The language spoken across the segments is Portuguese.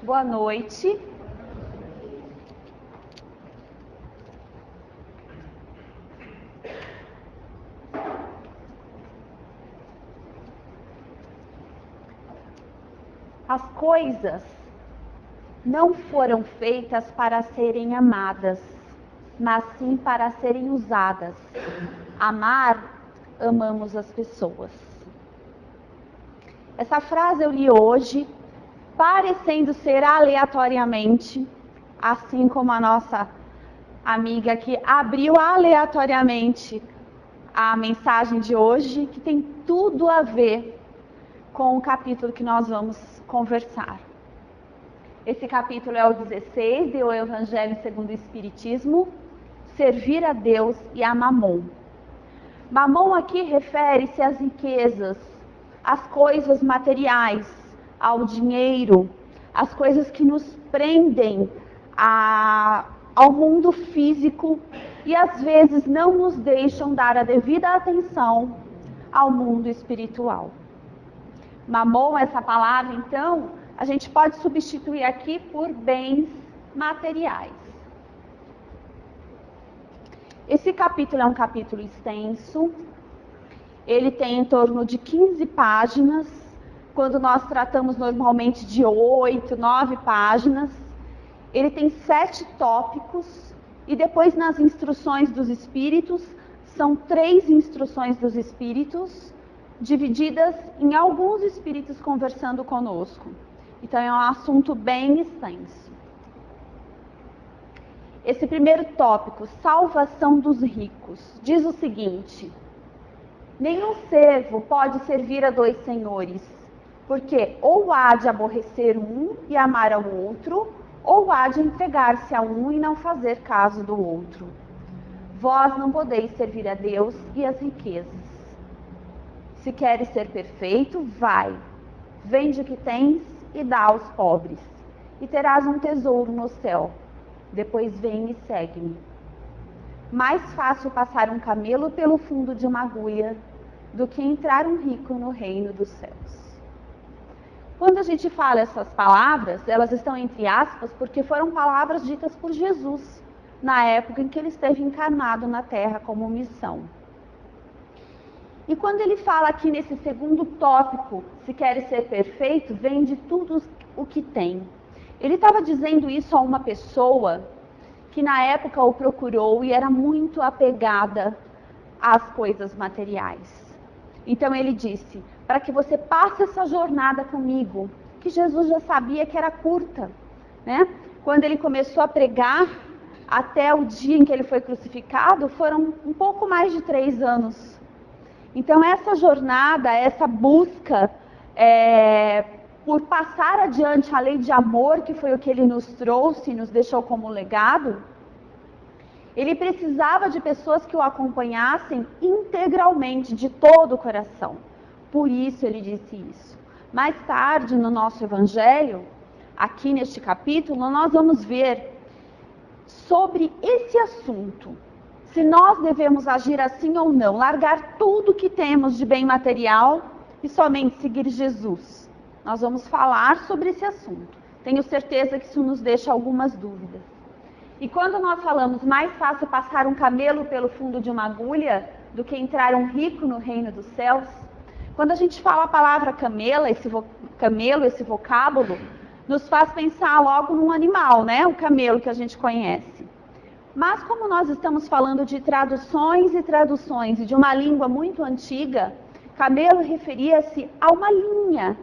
Boa noite. As coisas não foram feitas para serem amadas, mas sim para serem usadas. Amar, amamos as pessoas. Essa frase eu li hoje, parecendo ser aleatoriamente, assim como a nossa amiga que abriu aleatoriamente a mensagem de hoje, que tem tudo a ver com o capítulo que nós vamos conversar. Esse capítulo é o 16 do Evangelho segundo o Espiritismo, servir a Deus e a Mamon. Mamon aqui refere-se às riquezas, às coisas materiais, ao dinheiro, às coisas que nos prendem ao mundo físico e às vezes não nos deixam dar a devida atenção ao mundo espiritual. Mamon, essa palavra, então, a gente pode substituir aqui por bens materiais. Esse capítulo é um capítulo extenso, ele tem em torno de 15 páginas, quando nós tratamos normalmente de 8, 9 páginas. Ele tem 7 tópicos, e depois nas instruções dos espíritos, são 3 instruções dos espíritos, divididas em alguns espíritos conversando conosco. Então é um assunto bem extenso. Esse primeiro tópico, salvação dos ricos, diz o seguinte: nenhum servo pode servir a 2 senhores, porque ou há de aborrecer um e amar ao outro, ou há de entregar-se a um e não fazer caso do outro. Vós não podeis servir a Deus e as riquezas. Se queres ser perfeito, vai, vende o que tens e dá aos pobres, e terás um tesouro no céu. Depois vem e segue-me. Mais fácil passar um camelo pelo fundo de uma agulha do que entrar um rico no reino dos céus. Quando a gente fala essas palavras, elas estão entre aspas porque foram palavras ditas por Jesus na época em que ele esteve encarnado na Terra como missão. E quando ele fala aqui nesse segundo tópico, se quer ser perfeito, vende tudo o que tem. Ele estava dizendo isso a uma pessoa que na época o procurou e era muito apegada às coisas materiais. Então ele disse, para que você passe essa jornada comigo, que Jesus já sabia que era curta, né? Quando ele começou a pregar, até o dia em que ele foi crucificado, foram um pouco mais de 3 anos. Então essa jornada, essa busca por passar adiante a lei de amor, que foi o que ele nos trouxe e nos deixou como legado, ele precisava de pessoas que o acompanhassem integralmente, de todo o coração. Por isso ele disse isso. Mais tarde, no nosso Evangelho, aqui neste capítulo, nós vamos ver sobre esse assunto. Se nós devemos agir assim ou não, largar tudo que temos de bem material e somente seguir Jesus. Nós vamos falar sobre esse assunto. Tenho certeza que isso nos deixa algumas dúvidas. E quando nós falamos mais fácil passar um camelo pelo fundo de uma agulha do que entrar um rico no reino dos céus, quando a gente fala a palavra camelo, esse vocábulo, nos faz pensar logo num animal, né? O camelo que a gente conhece. Mas como nós estamos falando de traduções e traduções e de uma língua muito antiga, camelo referia-se a uma linha.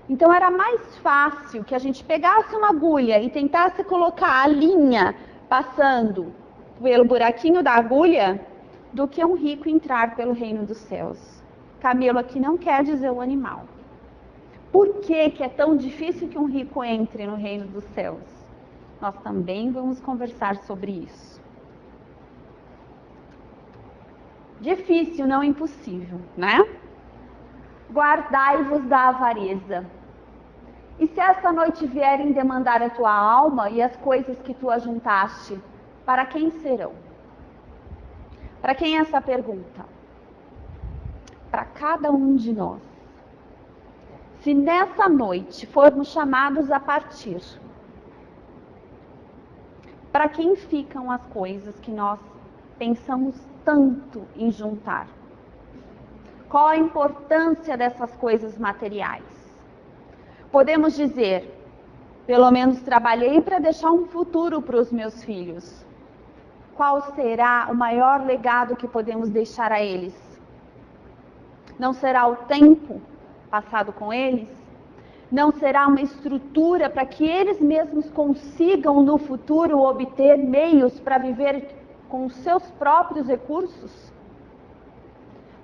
Então era mais fácil que a gente pegasse uma agulha e tentasse colocar a linha passando pelo buraquinho da agulha do que um rico entrar pelo reino dos céus. Camelo aqui não quer dizer o animal. Por que é tão difícil que um rico entre no reino dos céus? Nós também vamos conversar sobre isso. Difícil, não impossível, né? Guardai-vos da avareza. E se esta noite vierem demandar a tua alma e as coisas que tu ajuntaste, para quem serão? Para quem é essa pergunta? Para cada um de nós. se nessa noite formos chamados a partir, para quem ficam as coisas que nós pensamos tanto em juntar? Qual a importância dessas coisas materiais? Podemos dizer, pelo menos trabalhei para deixar um futuro para os meus filhos. Qual será o maior legado que podemos deixar a eles? Não será o tempo passado com eles? Não será uma estrutura para que eles mesmos consigam no futuro obter meios para viver com os seus próprios recursos?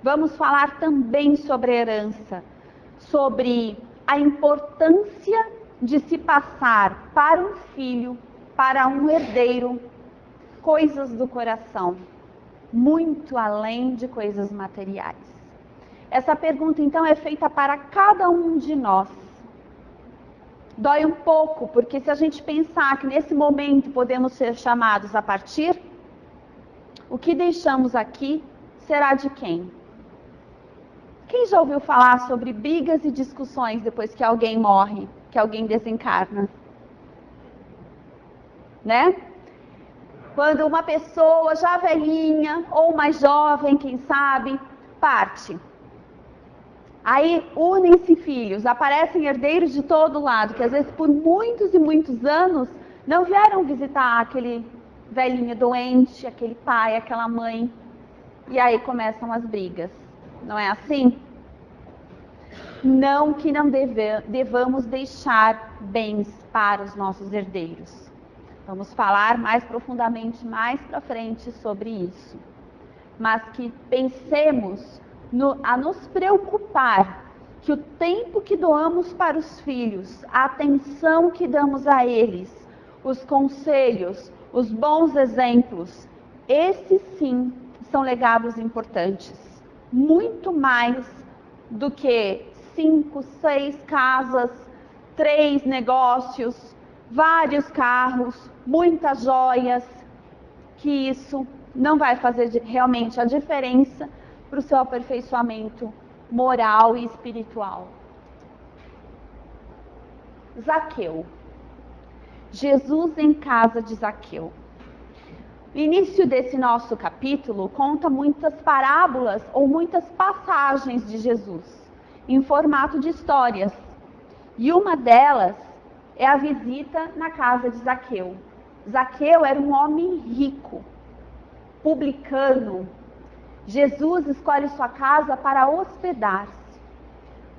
Vamos falar também sobre herança, sobre a importância de se passar para um filho, para um herdeiro, coisas do coração, muito além de coisas materiais. Essa pergunta, então, é feita para cada um de nós. Dói um pouco, porque se a gente pensar que nesse momento podemos ser chamados a partir, o que deixamos aqui será de quem? Quem já ouviu falar sobre brigas e discussões depois que alguém morre, que alguém desencarna? Né? Quando uma pessoa já velhinha, ou mais jovem, quem sabe, parte. Aí unem-se filhos, aparecem herdeiros de todo lado, que às vezes por muitos e muitos anos não vieram visitar aquele velhinho doente, aquele pai, aquela mãe. E aí começam as brigas. Não é assim? Não que não devamos deixar bens para os nossos herdeiros. Vamos falar mais profundamente mais para frente sobre isso. Mas que pensemos a nos preocupar que o tempo que doamos para os filhos, a atenção que damos a eles, os conselhos, os bons exemplos, esses sim são legados importantes. Muito mais do que 5, 6 casas, 3 negócios, vários carros, muitas joias, que isso não vai fazer realmente a diferença para o seu aperfeiçoamento moral e espiritual. Zaqueu. Jesus em casa de Zaqueu. O início desse nosso capítulo conta muitas parábolas ou muitas passagens de Jesus, em formato de histórias. E uma delas é a visita na casa de Zaqueu. Zaqueu era um homem rico, publicano. Jesus escolhe sua casa para hospedar-se.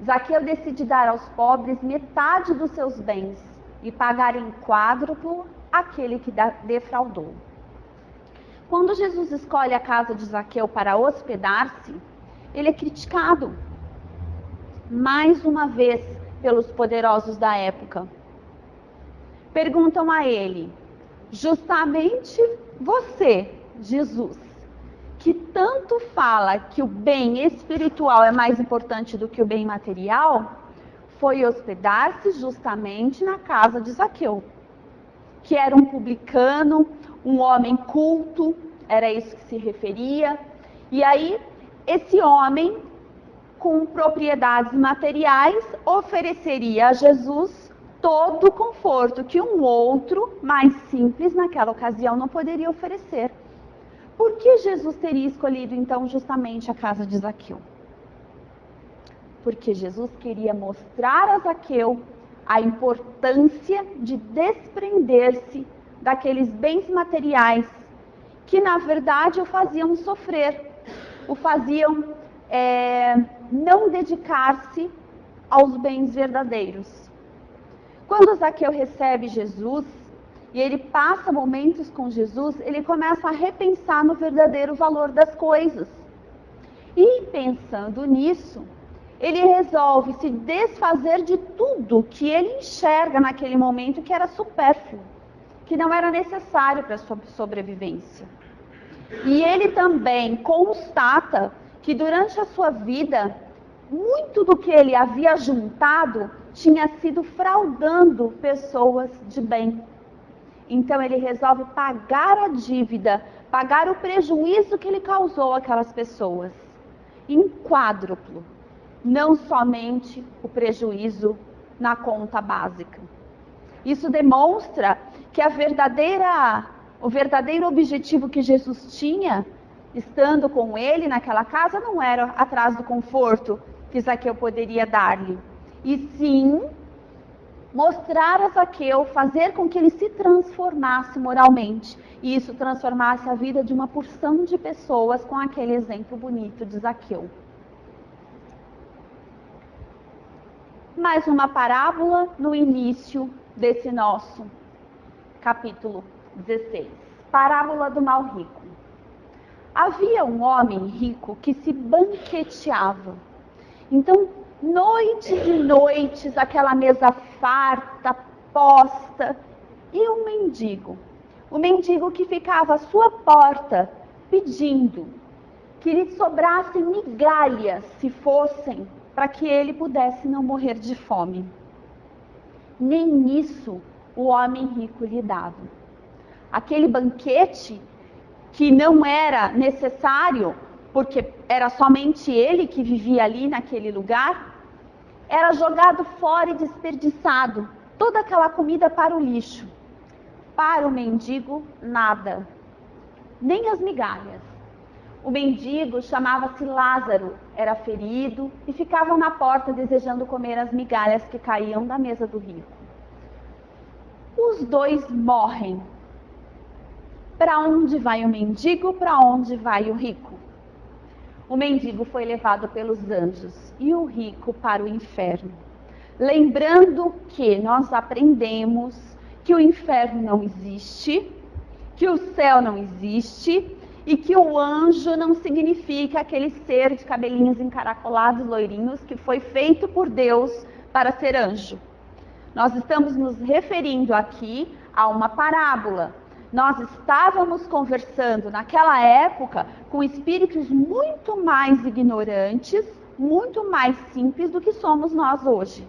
Zaqueu decide dar aos pobres metade dos seus bens e pagar em quádruplo aquele que defraudou. Quando Jesus escolhe a casa de Zaqueu para hospedar-se, ele é criticado, mais uma vez, pelos poderosos da época. Perguntam a ele, justamente você, Jesus, que tanto fala que o bem espiritual é mais importante do que o bem material, foi hospedar-se justamente na casa de Zaqueu, que era um publicano, um homem culto, era isso que se referia. E aí, esse homem, com propriedades materiais, ofereceria a Jesus todo o conforto que um outro, mais simples, naquela ocasião, não poderia oferecer. Por que Jesus teria escolhido, então, justamente a casa de Zaqueu? Porque Jesus queria mostrar a Zaqueu a importância de desprender-se daqueles bens materiais que, na verdade, o faziam sofrer, o faziam não dedicar-se aos bens verdadeiros. Quando Zaqueu recebe Jesus e ele passa momentos com Jesus, ele começa a repensar no verdadeiro valor das coisas. E pensando nisso, ele resolve se desfazer de tudo que ele enxerga naquele momento que era supérfluo, que não era necessário para a sua sobrevivência. E ele também constata que durante a sua vida, muito do que ele havia juntado tinha sido fraudando pessoas de bem. Então ele resolve pagar a dívida, pagar o prejuízo que ele causou àquelas pessoas, em quádruplo. não somente o prejuízo na conta básica. Isso demonstra que o verdadeiro objetivo que Jesus tinha, estando com ele naquela casa, não era atrás do conforto que Zaqueu poderia dar-lhe, e sim mostrar a Zaqueu, fazer com que ele se transformasse moralmente, e isso transformasse a vida de uma porção de pessoas com aquele exemplo bonito de Zaqueu. Mais uma parábola no início desse nosso capítulo 16. Parábola do mal rico. Havia um homem rico que se banqueteava. Então, noites e noites, aquela mesa farta, posta, e um mendigo. O mendigo que ficava à sua porta pedindo que lhe sobrassem migalhas, se fossem, para que ele pudesse não morrer de fome. Nem isso o homem rico lhe dava. Aquele banquete, que não era necessário, porque era somente ele que vivia ali naquele lugar, era jogado fora e desperdiçado. Toda aquela comida para o lixo. Para o mendigo, nada. Nem as migalhas. O mendigo chamava-se Lázaro, era ferido e ficava na porta desejando comer as migalhas que caíam da mesa do rico. Os dois morrem. Para onde vai o mendigo? Para onde vai o rico? O mendigo foi levado pelos anjos e o rico para o inferno. Lembrando que nós aprendemos que o inferno não existe, que o céu não existe e que o anjo não significa aquele ser de cabelinhos encaracolados, loirinhos, que foi feito por Deus para ser anjo. Nós estamos nos referindo aqui a uma parábola. Nós estávamos conversando naquela época com espíritos muito mais ignorantes, muito mais simples do que somos nós hoje.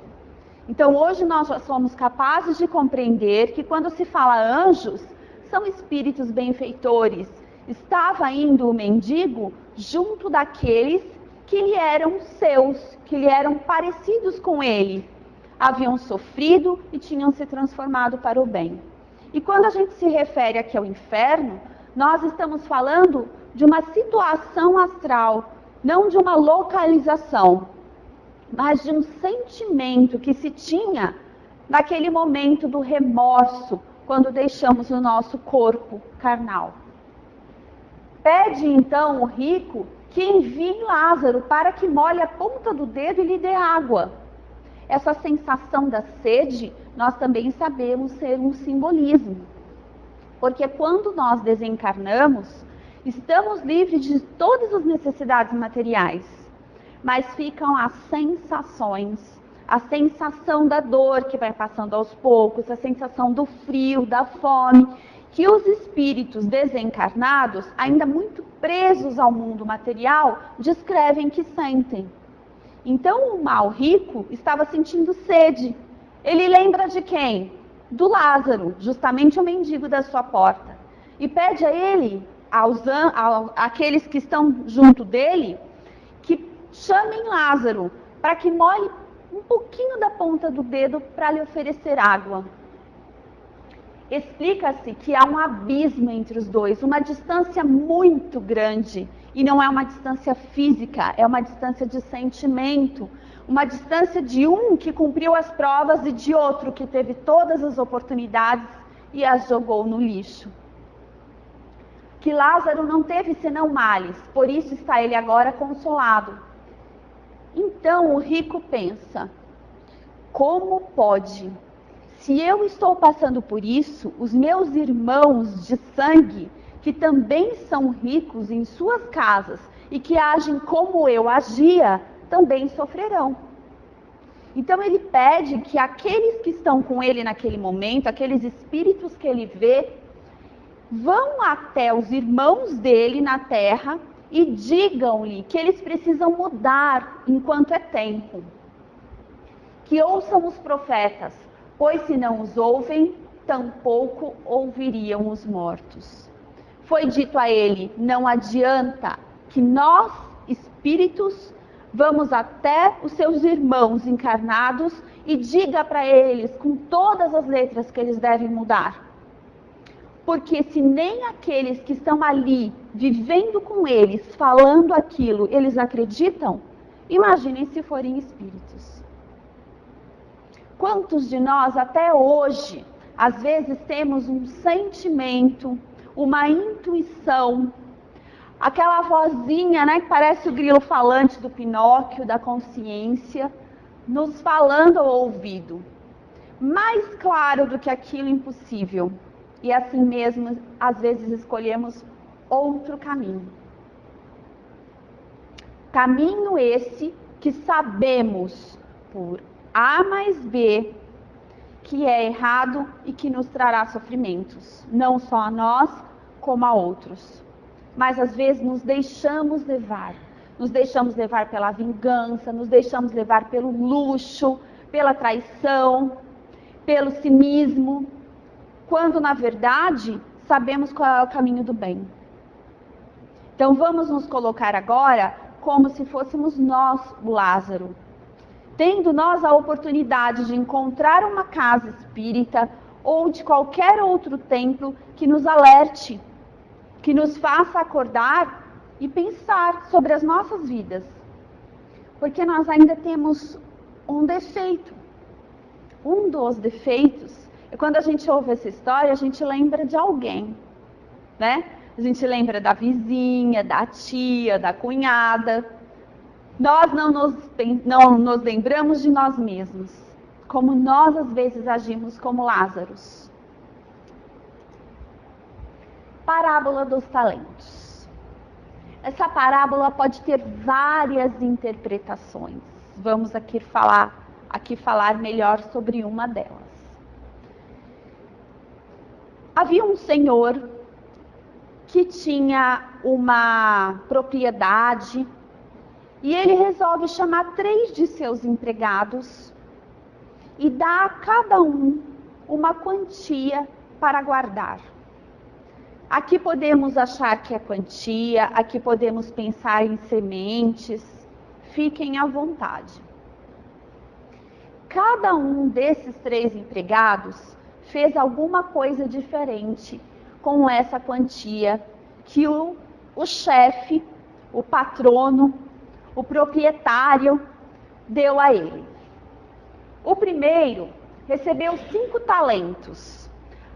Então hoje nós já somos capazes de compreender que quando se fala anjos, são espíritos benfeitores. Estava indo o mendigo junto daqueles que lhe eram seus, que lhe eram parecidos com ele. Haviam sofrido e tinham se transformado para o bem. E quando a gente se refere aqui ao inferno, nós estamos falando de uma situação astral, não de uma localização, mas de um sentimento que se tinha naquele momento do remorso, quando deixamos o nosso corpo carnal. Pede então o rico que envie Lázaro para que molhe a ponta do dedo e lhe dê água. Essa sensação da sede, nós também sabemos ser um simbolismo. Porque quando nós desencarnamos, estamos livres de todas as necessidades materiais. Mas ficam as sensações, a sensação da dor que vai passando aos poucos, a sensação do frio, da fome, que os espíritos desencarnados, ainda muito presos ao mundo material, descrevem que sentem. Então o mal rico estava sentindo sede. Ele lembra de quem? Do Lázaro, justamente o mendigo da sua porta. E pede a ele, àqueles que estão junto dele, que chamem Lázaro para que molhe um pouquinho da ponta do dedo para lhe oferecer água. Explica-se que há um abismo entre os dois, uma distância muito grande. E não é uma distância física, é uma distância de sentimento. Uma distância de um que cumpriu as provas e de outro que teve todas as oportunidades e as jogou no lixo. Que Lázaro não teve senão males, por isso está ele agora consolado. Então o rico pensa, como pode? Se eu estou passando por isso, os meus irmãos de sangue, que também são ricos em suas casas e que agem como eu agia, também sofrerão. Então ele pede que aqueles que estão com ele naquele momento, aqueles espíritos que ele vê, vão até os irmãos dele na terra e digam-lhe que eles precisam mudar enquanto é tempo. Que ouçam os profetas, pois se não os ouvem, tampouco ouviriam os mortos. Foi dito a ele, não adianta que nós, espíritos, Vamos até os seus irmãos encarnados e diga para eles com todas as letras que eles devem mudar. Porque se nem aqueles que estão ali, vivendo com eles, falando aquilo, eles acreditam, imaginem se forem espíritos. Quantos de nós até hoje, às vezes temos um sentimento, uma intuição, aquela vozinha, né, que parece o grilo falante do Pinóquio, da consciência, nos falando ao ouvido, mais claro do que aquilo impossível. E assim mesmo, às vezes escolhemos outro caminho. Caminho esse que sabemos por A mais B que é errado e que nos trará sofrimentos, não só a nós, como a outros. Mas às vezes nos deixamos levar pela vingança, nos deixamos levar pelo luxo, pela traição, pelo cinismo, quando na verdade sabemos qual é o caminho do bem. Então vamos nos colocar agora como se fôssemos nós o Lázaro, tendo nós a oportunidade de encontrar uma casa espírita ou de qualquer outro templo que nos alerte, que nos faça acordar e pensar sobre as nossas vidas. Porque nós ainda temos um defeito. Um dos defeitos é quando a gente ouve essa história, a gente lembra de alguém, né? A gente lembra da vizinha, da tia, da cunhada. Nós não nos lembramos de nós mesmos, como nós às vezes agimos como Lázaros. Parábola dos talentos. Essa parábola pode ter várias interpretações. Vamos aqui falar melhor sobre uma delas. Havia um senhor que tinha uma propriedade e ele resolve chamar 3 de seus empregados e dar a cada um uma quantia para guardar. Aqui podemos achar que é quantia, aqui podemos pensar em sementes, fiquem à vontade. Cada um desses 3 empregados fez alguma coisa diferente com essa quantia que o chefe, o patrono, o proprietário deu a ele. O primeiro recebeu 5 talentos.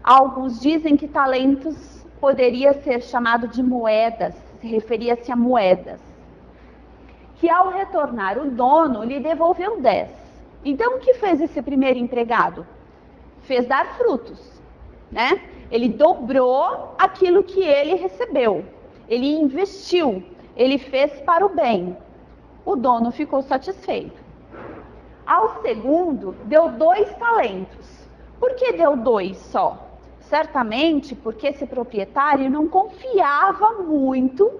Alguns dizem que talentos poderia ser chamado de moedas, referia-se a moedas. Que ao retornar o dono lhe devolveu 10. Então o que fez esse primeiro empregado? Fez dar frutos, né? Ele dobrou aquilo que ele recebeu. Ele investiu, ele fez para o bem. O dono ficou satisfeito. Ao segundo, deu 2 talentos. Por que deu 2 só? Certamente porque esse proprietário não confiava muito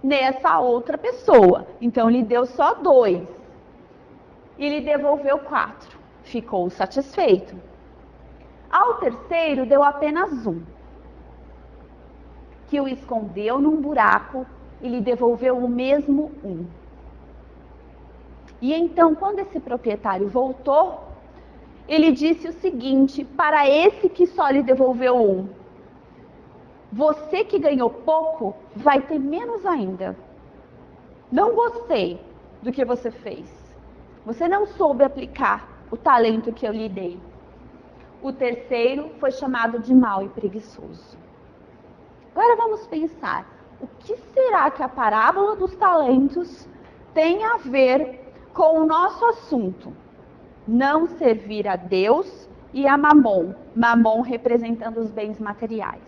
nessa outra pessoa. Então, lhe deu só 2. E lhe devolveu 4. Ficou satisfeito. Ao terceiro, deu apenas 1. Que o escondeu num buraco e lhe devolveu o mesmo 1. E então, quando esse proprietário voltou, ele disse o seguinte para esse que só lhe devolveu 1. Você que ganhou pouco, vai ter menos ainda. Não gostei do que você fez. Você não soube aplicar o talento que eu lhe dei. O terceiro foi chamado de mau e preguiçoso. Agora vamos pensar, o que será que a parábola dos talentos tem a ver com o nosso assunto? Não servir a Deus e a Mamon. Mamon representando os bens materiais.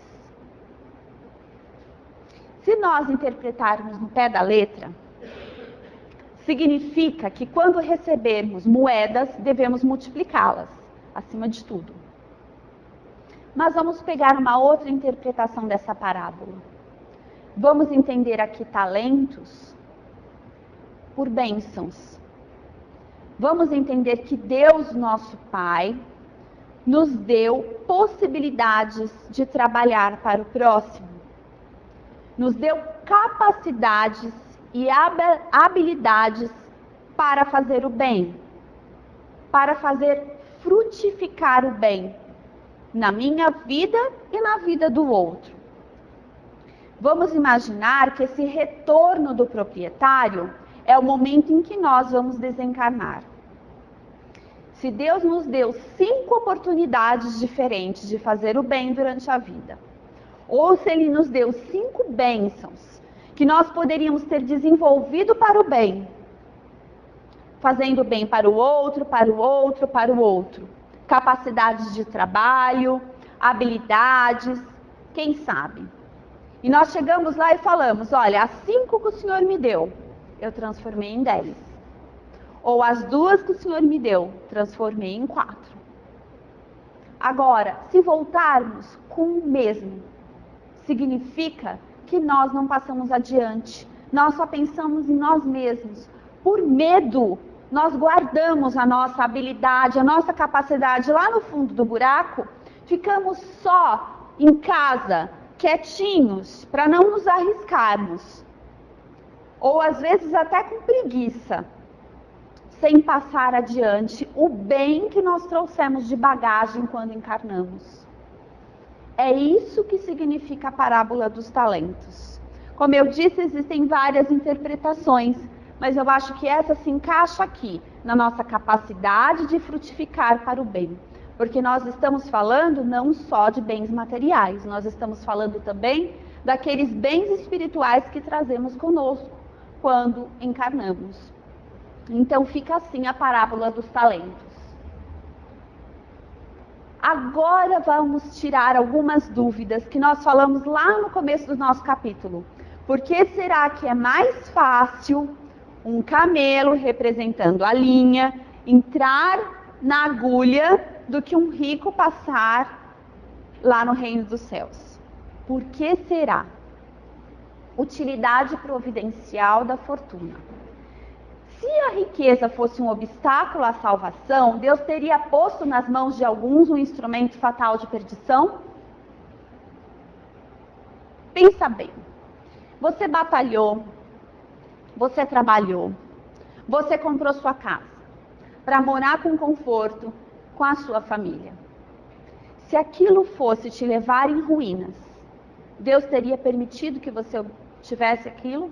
Se nós interpretarmos no pé da letra, significa que quando recebermos moedas, devemos multiplicá-las, acima de tudo. Mas vamos pegar uma outra interpretação dessa parábola. Vamos entender aqui talentos por bênçãos. Vamos entender que Deus, nosso Pai, nos deu possibilidades de trabalhar para o próximo. Nos deu capacidades e habilidades para fazer o bem, para fazer frutificar o bem na minha vida e na vida do outro. Vamos imaginar que esse retorno do proprietário é o momento em que nós vamos desencarnar. Se Deus nos deu 5 oportunidades diferentes de fazer o bem durante a vida, ou se Ele nos deu 5 bênçãos que nós poderíamos ter desenvolvido para o bem, fazendo bem para o outro, para o outro, para o outro, capacidades de trabalho, habilidades, quem sabe? E nós chegamos lá e falamos, olha, as 5 que o Senhor me deu, eu transformei em 10. Ou as 2 que o Senhor me deu, transformei em 4. Agora, se voltarmos com o mesmo, significa que nós não passamos adiante. Nós só pensamos em nós mesmos. Por medo, nós guardamos a nossa habilidade, a nossa capacidade lá no fundo do buraco, ficamos só em casa, quietinhos, para não nos arriscarmos. Ou às vezes até com preguiça, sem passar adiante o bem que nós trouxemos de bagagem quando encarnamos. É isso que significa a parábola dos talentos. Como eu disse, existem várias interpretações, mas eu acho que essa se encaixa aqui, na nossa capacidade de frutificar para o bem. Porque nós estamos falando não só de bens materiais, nós estamos falando também daqueles bens espirituais que trazemos conosco quando encarnamos. Então fica assim a parábola dos talentos. Agora vamos tirar algumas dúvidas que nós falamos lá no começo do nosso capítulo. Por que será que é mais fácil um camelo representando a linha entrar na agulha do que um rico passar lá no reino dos céus? Por que será? Utilidade providencial da fortuna. Se a riqueza fosse um obstáculo à salvação, Deus teria posto nas mãos de alguns um instrumento fatal de perdição? Pensa bem. Você batalhou, você trabalhou, você comprou sua casa para morar com conforto com a sua família. Se aquilo fosse te levar em ruínas, Deus teria permitido que você tivesse aquilo?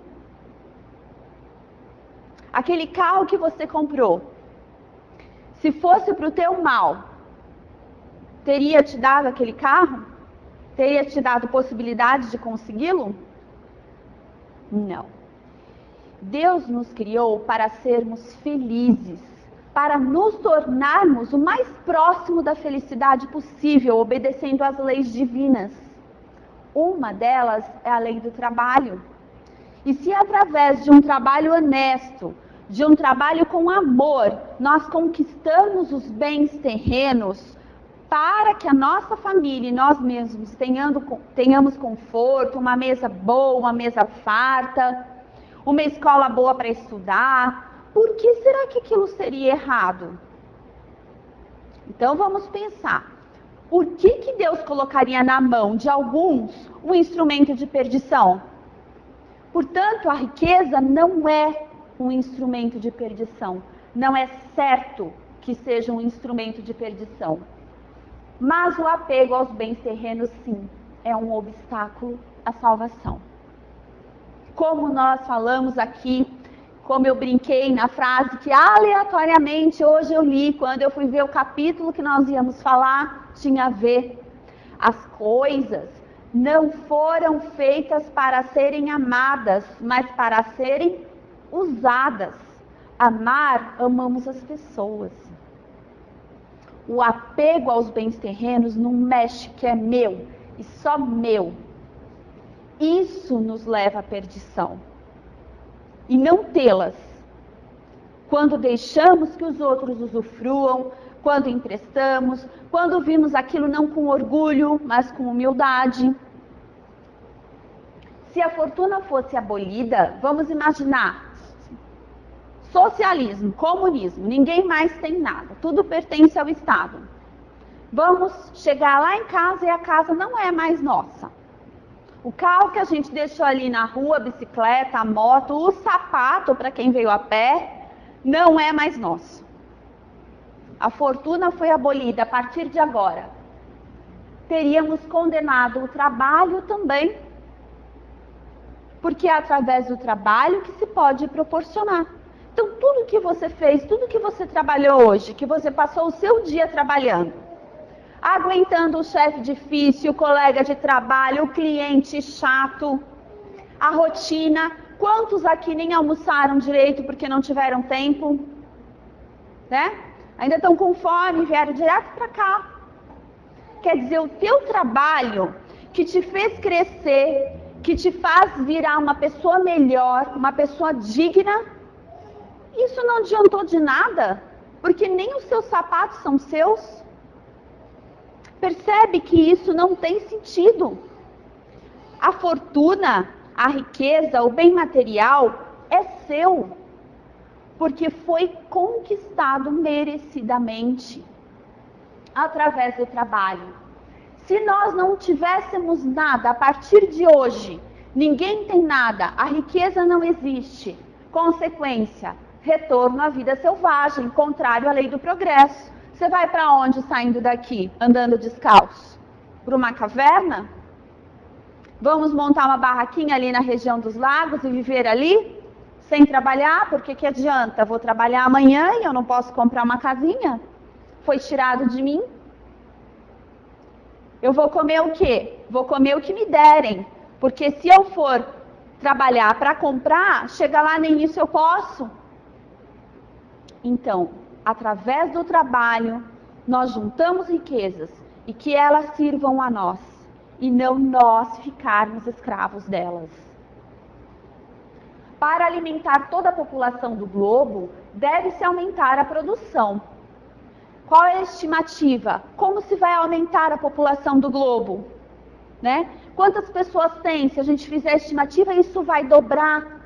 Aquele carro que você comprou, se fosse para o teu mal, teria te dado aquele carro? Teria te dado possibilidade de consegui-lo? Não. Deus nos criou para sermos felizes, para nos tornarmos o mais próximo da felicidade possível, obedecendo às leis divinas. Uma delas é a lei do trabalho. E se através de um trabalho honesto, de um trabalho com amor, nós conquistamos os bens terrenos para que a nossa família e nós mesmos tenhamos conforto, uma mesa boa, uma mesa farta, uma escola boa para estudar, por que será que aquilo seria errado? Então vamos pensar, por que Deus colocaria na mão de alguns um instrumento de perdição? Portanto, a riqueza não é um instrumento de perdição. Não é certo que seja um instrumento de perdição. Mas o apego aos bens terrenos, sim, é um obstáculo à salvação. Como nós falamos aqui, como eu brinquei na frase que aleatoriamente hoje eu li, quando eu fui ver o capítulo que nós íamos falar, tinha a ver. As coisas não foram feitas para serem amadas, mas para serem usadas. Amar, amamos as pessoas. O apego aos bens terrenos não mexe, que é meu e só meu. Isso nos leva à perdição. E não tê-las. Quando deixamos que os outros usufruam, quando emprestamos, quando vimos aquilo não com orgulho, mas com humildade. Se a fortuna fosse abolida, vamos imaginar, socialismo, comunismo, ninguém mais tem nada, tudo pertence ao Estado. Vamos chegar lá em casa e a casa não é mais nossa. O carro que a gente deixou ali na rua, a bicicleta, a moto, o sapato para quem veio a pé, não é mais nosso. A fortuna foi abolida a partir de agora. Teríamos condenado o trabalho também, porque é através do trabalho que se pode proporcionar. Então, tudo que você fez, tudo que você trabalhou hoje, que você passou o seu dia trabalhando, aguentando o chefe difícil, o colega de trabalho, o cliente chato, a rotina. Quantos aqui nem almoçaram direito porque não tiveram tempo? Né? Ainda estão com fome, vieram direto para cá. Quer dizer, o teu trabalho que te fez crescer, que te faz virar uma pessoa melhor, uma pessoa digna, isso não adiantou de nada, porque nem os seus sapatos são seus. Percebe que isso não tem sentido. A fortuna, a riqueza, o bem material é seu, porque foi conquistado merecidamente através do trabalho. Se nós não tivéssemos nada a partir de hoje, ninguém tem nada, a riqueza não existe. Consequência, retorno à vida selvagem, contrário à lei do progresso. Você vai para onde saindo daqui, andando descalço? Para uma caverna? Vamos montar uma barraquinha ali na região dos lagos e viver ali? Sem trabalhar? Porque que adianta? Vou trabalhar amanhã e eu não posso comprar uma casinha? Foi tirado de mim? Eu vou comer o quê? Vou comer o que me derem. Porque se eu for trabalhar para comprar, chega lá, nem isso eu posso. Então, através do trabalho, nós juntamos riquezas e que elas sirvam a nós, e não nós ficarmos escravos delas. Para alimentar toda a população do globo, deve-se aumentar a produção. Qual é a estimativa? Como se vai aumentar a população do globo? Né? Quantas pessoas tem? Se a gente fizer a estimativa, isso vai dobrar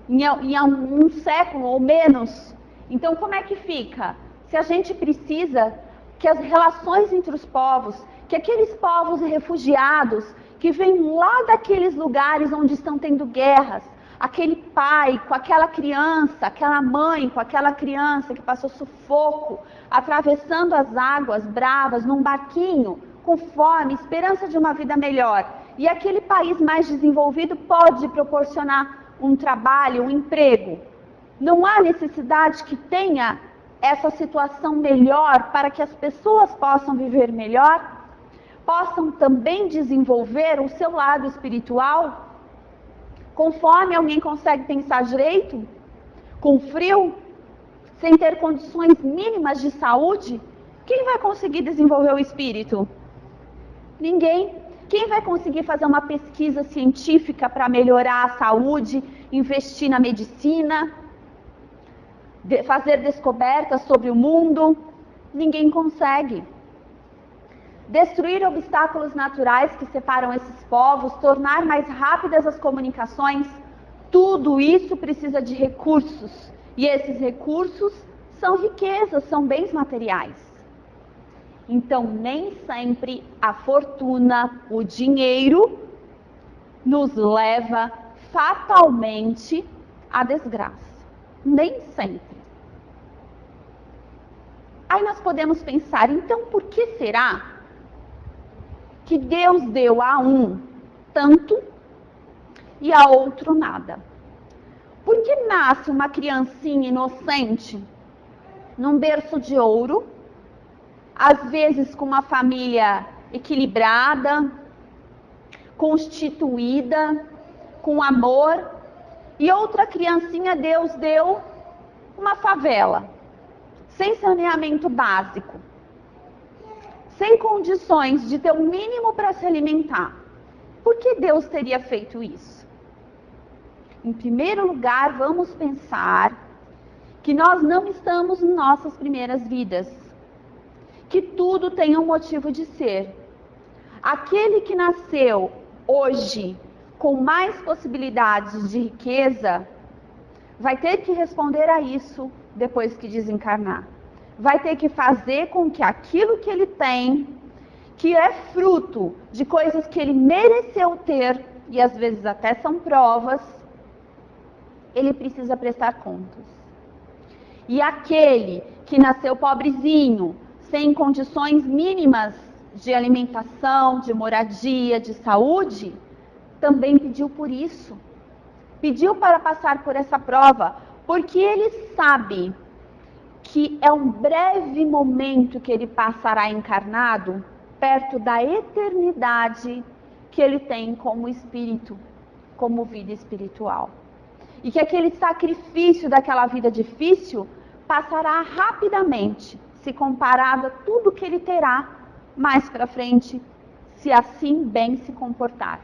em um século ou menos. Então, como é que fica? Se a gente precisa que as relações entre os povos, que aqueles povos refugiados, que vêm lá daqueles lugares onde estão tendo guerras, aquele pai com aquela criança, aquela mãe com aquela criança que passou sufoco, atravessando as águas bravas num barquinho, com fome, esperança de uma vida melhor. E aquele país mais desenvolvido pode proporcionar um trabalho, um emprego. Não há necessidade que tenha essa situação melhor para que as pessoas possam viver melhor, possam também desenvolver o seu lado espiritual. Com fome, alguém consegue pensar direito? Com frio? Sem ter condições mínimas de saúde? Quem vai conseguir desenvolver o espírito? Ninguém. Quem vai conseguir fazer uma pesquisa científica para melhorar a saúde, investir na medicina, fazer descobertas sobre o mundo? Ninguém consegue. Destruir obstáculos naturais que separam esses povos, tornar mais rápidas as comunicações, tudo isso precisa de recursos. E esses recursos são riquezas, são bens materiais. Então, nem sempre a fortuna, o dinheiro, nos leva fatalmente à desgraça. Nem sempre. Aí nós podemos pensar, então por que será que Deus deu a um tanto e a outro nada? Por que nasce uma criancinha inocente num berço de ouro, às vezes com uma família equilibrada, constituída, com amor, e outra criancinha Deus deu uma favela, sem saneamento básico, sem condições de ter o mínimo para se alimentar? Por que Deus teria feito isso? Em primeiro lugar, vamos pensar que nós não estamos em nossas primeiras vidas, que tudo tem um motivo de ser. Aquele que nasceu hoje com mais possibilidades de riqueza, vai ter que responder a isso depois que desencarnar. Vai ter que fazer com que aquilo que ele tem, que é fruto de coisas que ele mereceu ter, e às vezes até são provas, ele precisa prestar contas. E aquele que nasceu pobrezinho, sem condições mínimas de alimentação, de moradia, de saúde, também pediu por isso. Pediu para passar por essa prova, porque ele sabe que é um breve momento que ele passará encarnado, perto da eternidade que ele tem como espírito, como vida espiritual. E que aquele sacrifício daquela vida difícil passará rapidamente, se comparado a tudo que ele terá mais para frente, se assim bem se comportar.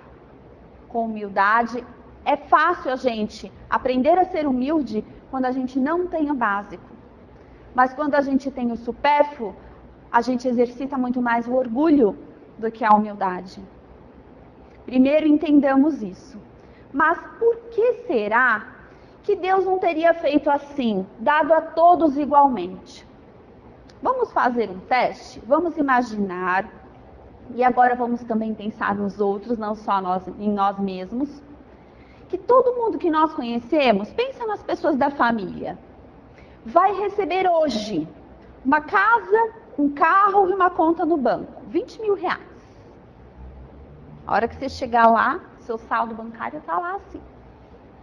Com humildade, é fácil a gente aprender a ser humilde quando a gente não tem o básico. Mas quando a gente tem o supérfluo, a gente exercita muito mais o orgulho do que a humildade. Primeiro entendamos isso. Mas por que será que Deus não teria feito assim, dado a todos igualmente? Vamos fazer um teste? Vamos imaginar, e agora vamos também pensar nos outros, não só em nós mesmos, que todo mundo que nós conhecemos, pensa nas pessoas da família, vai receber hoje uma casa, um carro e uma conta no banco, 20 mil reais. A hora que você chegar lá, seu saldo bancário está lá assim.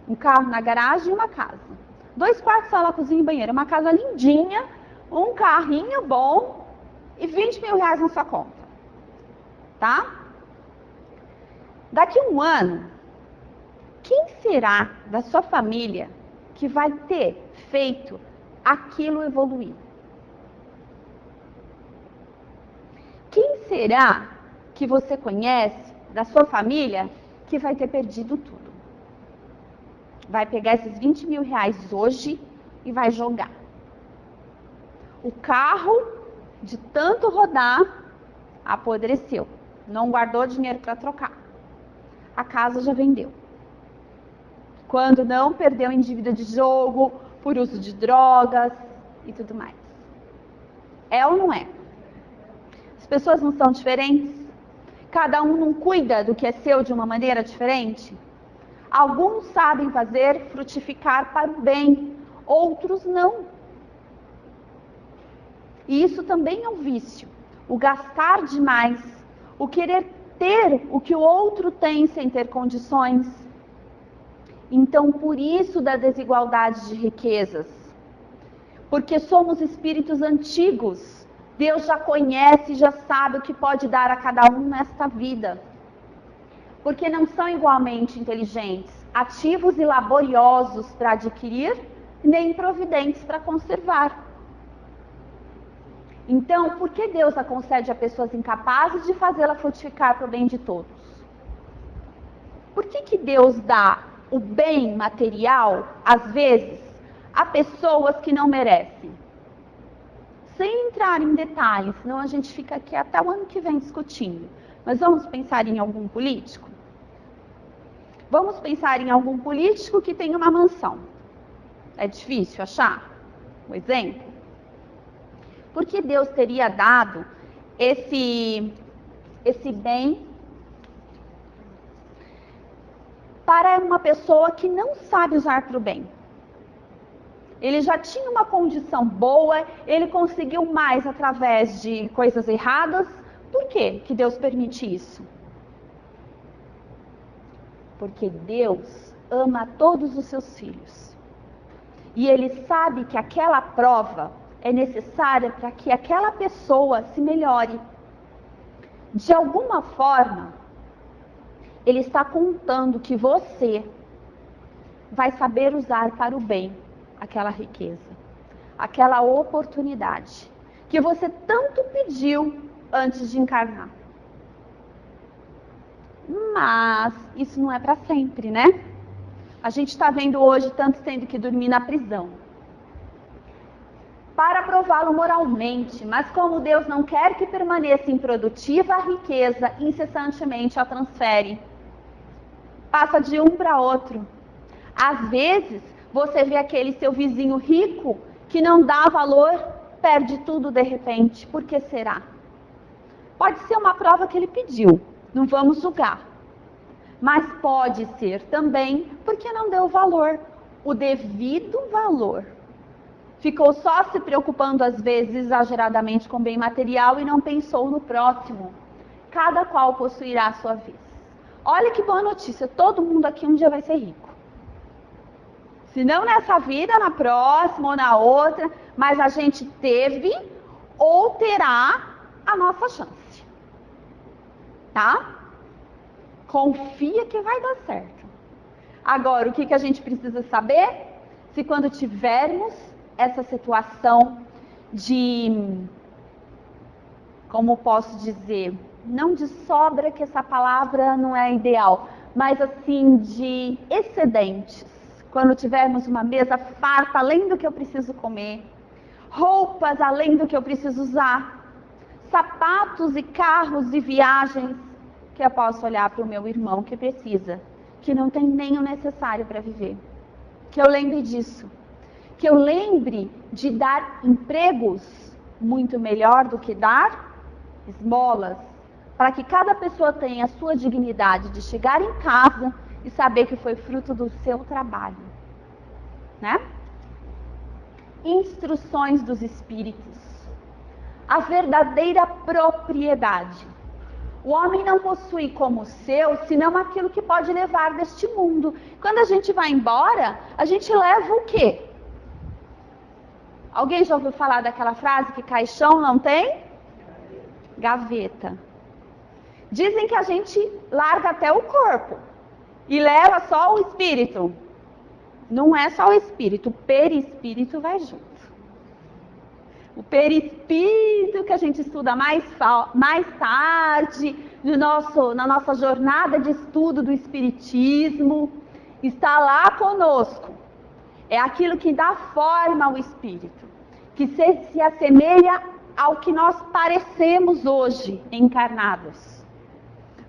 Um carro na garagem e uma casa. 2 quartos, sala, cozinha e banheiro. Uma casa lindinha, um carrinho bom e 20 mil reais na sua conta. Tá? Daqui a um ano, quem será da sua família que vai ter feito aquilo evoluir? Quem será que você conhece da sua família que vai ter perdido tudo? Vai pegar esses 20 mil reais hoje e vai jogar. O carro, de tanto rodar, apodreceu. Não guardou dinheiro para trocar. A casa já vendeu. Quando não, perdeu em dívida de jogo, por uso de drogas e tudo mais. É ou não é? As pessoas não são diferentes? Cada um não cuida do que é seu de uma maneira diferente? Alguns sabem fazer frutificar para o bem, outros não. E isso também é um vício. O gastar demais, o querer ter o que o outro tem sem ter condições. Então, por isso da desigualdade de riquezas. Porque somos espíritos antigos. Deus já conhece, já sabe o que pode dar a cada um nesta vida. Porque não são igualmente inteligentes, ativos e laboriosos para adquirir, nem providentes para conservar. Então, por que Deus a concede a pessoas incapazes de fazê-la frutificar para o bem de todos? Por que Deus dá o bem material, às vezes, a pessoas que não merecem? Sem entrar em detalhes, senão a gente fica aqui até o ano que vem discutindo. Mas vamos pensar em algum político? Vamos pensar em algum político que tem uma mansão. É difícil achar um exemplo? Por que Deus teria dado esse bem para uma pessoa que não sabe usar para o bem? Ele já tinha uma condição boa, ele conseguiu mais através de coisas erradas. Por que Deus permite isso? Porque Deus ama todos os seus filhos. E Ele sabe que aquela prova é necessária para que aquela pessoa se melhore. De alguma forma, Ele está contando que você vai saber usar para o bem aquela riqueza, aquela oportunidade que você tanto pediu antes de encarnar. Mas isso não é para sempre, né? A gente está vendo hoje tantos tendo que dormir na prisão para prová-lo moralmente, mas como Deus não quer que permaneça improdutiva, a riqueza incessantemente a transfere. Passa de um para outro. Às vezes, você vê aquele seu vizinho rico que não dá valor, perde tudo de repente. Por que será? Pode ser uma prova que ele pediu, não vamos julgar. mas pode ser também porque não deu valor, o devido valor. Ficou só se preocupando, às vezes, exageradamente com bem material e não pensou no próximo. Cada qual possuirá a sua vez. Olha que boa notícia, todo mundo aqui um dia vai ser rico. Se não nessa vida, na próxima ou na outra, mas a gente teve ou terá a nossa chance. Tá? Confia que vai dar certo. Agora, o que a gente precisa saber? Se quando tivermos essa situação de, como posso dizer, não de sobra, que essa palavra não é ideal, mas assim de excedentes. Quando tivermos uma mesa farta, além do que eu preciso comer, roupas além do que eu preciso usar, sapatos e carros e viagens, que eu posso olhar para o meu irmão que precisa, que não tem nem o necessário para viver. Que eu lembre disso. Que eu lembre de dar empregos muito melhor do que dar esmolas, para que cada pessoa tenha a sua dignidade de chegar em casa e saber que foi fruto do seu trabalho, né? Instruções dos espíritos. A verdadeira propriedade. O homem não possui como seu, senão aquilo que pode levar deste mundo. Quando a gente vai embora, a gente leva o quê? Alguém já ouviu falar daquela frase que caixão não tem? Gaveta. Dizem que a gente larga até o corpo e leva só o espírito. Não é só o espírito, o perispírito vai junto. O perispírito que a gente estuda mais tarde, na nossa jornada de estudo do espiritismo, está lá conosco. É aquilo que dá forma ao espírito, que se assemelha ao que nós parecemos hoje encarnados.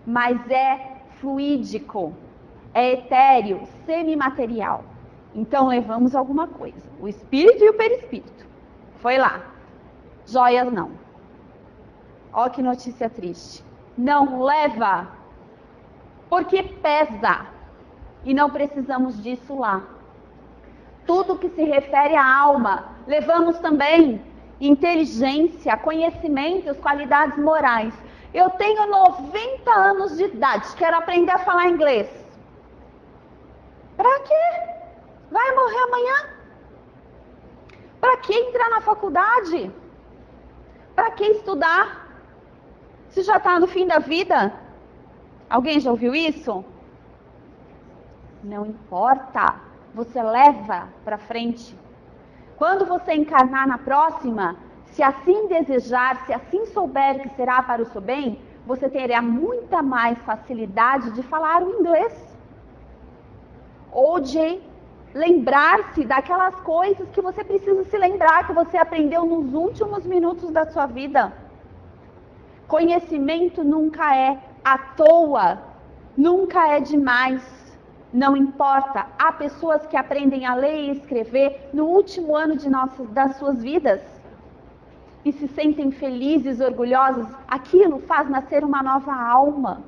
Mas é fluídico, é etéreo, semimaterial. Então levamos alguma coisa, o espírito e o perispírito. Foi lá. Joias não. Ó que notícia triste. Não leva, porque pesa. E não precisamos disso lá. Tudo que se refere à alma, levamos também inteligência, conhecimentos, qualidades morais. Eu tenho 90 anos de idade, quero aprender a falar inglês. Pra quê? Vai morrer amanhã? Pra que entrar na faculdade? Pra que estudar? Se já está no fim da vida? Alguém já ouviu isso? Não importa, você leva para frente. Quando você encarnar na próxima, se assim desejar, se assim souber que será para o seu bem, você terá muita mais facilidade de falar o inglês. Ou de lembrar-se daquelas coisas que você precisa se lembrar, que você aprendeu nos últimos minutos da sua vida. Conhecimento nunca é à toa, nunca é demais, não importa. Há pessoas que aprendem a ler e escrever no último ano das suas vidas e se sentem felizes, orgulhosas. Aquilo faz nascer uma nova alma,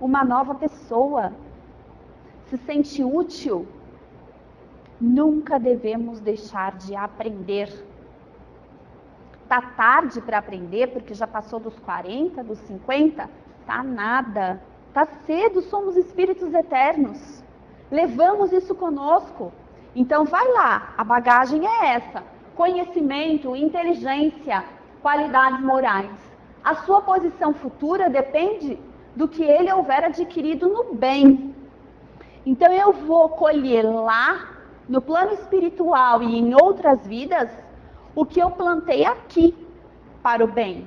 uma nova pessoa. Se sente útil. Nunca devemos deixar de aprender. Tá tarde para aprender, porque já passou dos 40, dos 50? Tá nada. Tá cedo, somos espíritos eternos. Levamos isso conosco. Então vai lá, a bagagem é essa. Conhecimento, inteligência, qualidades morais. A sua posição futura depende do que ele houver adquirido no bem. Então eu vou colher lá, no plano espiritual e em outras vidas, o que eu plantei aqui para o bem.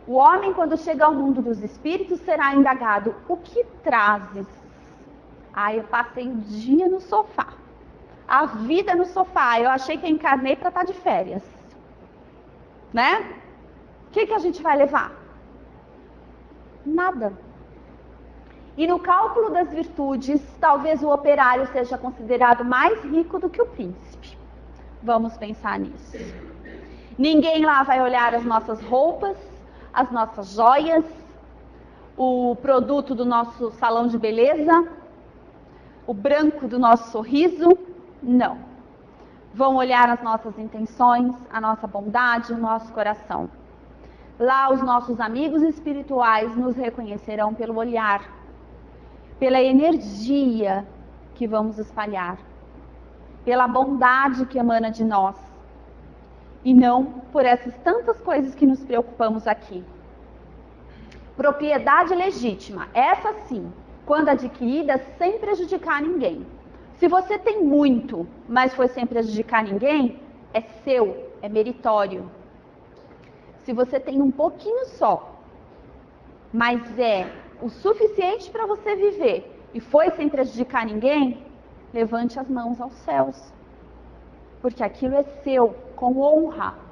O homem, quando chega ao mundo dos espíritos, será indagado: o que trazes? Eu passei o dia no sofá, a vida no sofá. Eu achei que eu encarnei para estar de férias, né? O que a gente vai levar? Nada. E no cálculo das virtudes, talvez o operário seja considerado mais rico do que o príncipe. Vamos pensar nisso. Ninguém lá vai olhar as nossas roupas, as nossas joias, o produto do nosso salão de beleza, o branco do nosso sorriso. Não. Vão olhar as nossas intenções, a nossa bondade, o nosso coração. Lá os nossos amigos espirituais nos reconhecerão pelo olhar, pela energia que vamos espalhar, pela bondade que emana de nós, e não por essas tantas coisas que nos preocupamos aqui. Propriedade legítima, essa sim, quando adquirida sem prejudicar ninguém. Se você tem muito, mas foi sem prejudicar ninguém, é seu, é meritório. Se você tem um pouquinho só, mas é o suficiente para você viver e foi sem prejudicar ninguém, levante as mãos aos céus, porque aquilo é seu, com honra.